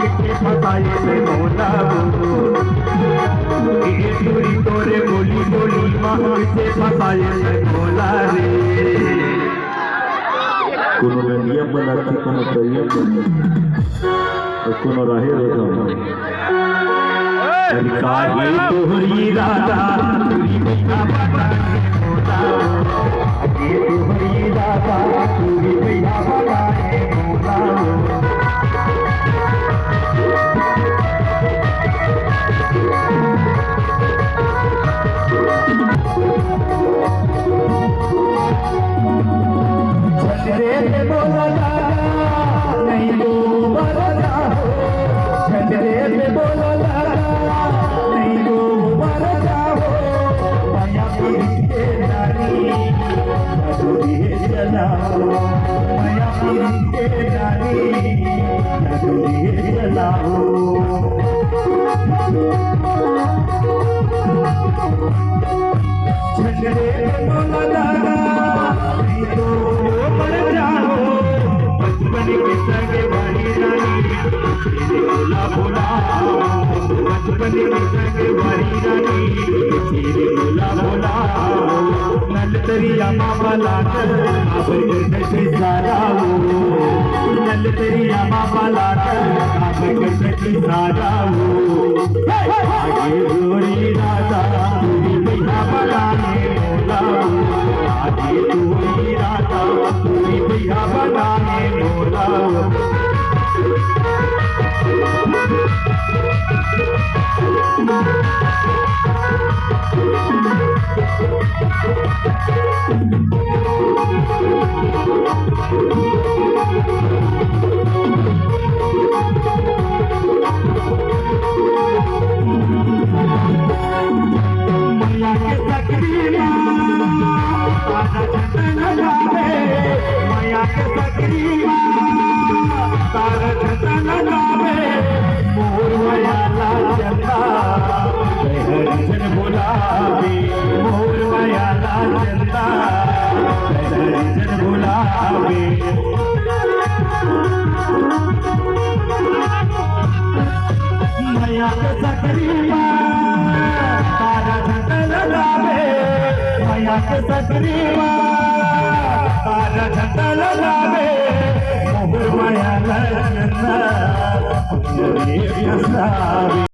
मिठे फसाए से मौला ये चूड़ी तोरे बोली बोली माँ मिठे फसाए से मौला रे कोनो गंदिया बनाती कोनो करिया और कोनो राहे रोता काहे तोहरी राधा तुरी बिना बना मौला ये तोहरी राधा तुरी बिना बना मौला छंदरे बोला नहीं तो बरदा हो छंदरे बोला नहीं तो बरदा हो माया पीर के नानी मधुरी जलाओ माया पीर के नानी मधुरी जलाओ छंदरे बोला नहीं तो बचपन के संग वाली रानी तेरे बोला बोला बचपन के संग वाली रानी तेरे बोला बोला नल तेरिया मामा लाकर आबर कर सारा हो नल तेरिया मामा लाकर आबर कर सारा हो आगे गोरी राधा तुरी भैया बनाने बोला आगे गोरी राधा तुरी भैया बनाने बोला मैया के सकरी मैया के सकरी तारा छतन लावे मोर मैया लाल चंदा हरिजन बुलावे मोर मैया लाल चंदा हरिजन बुलावे मैया के सकरी तारा छतन लावे मैया के सकरी तारा छतन लावे मोर मैया लाल चंदा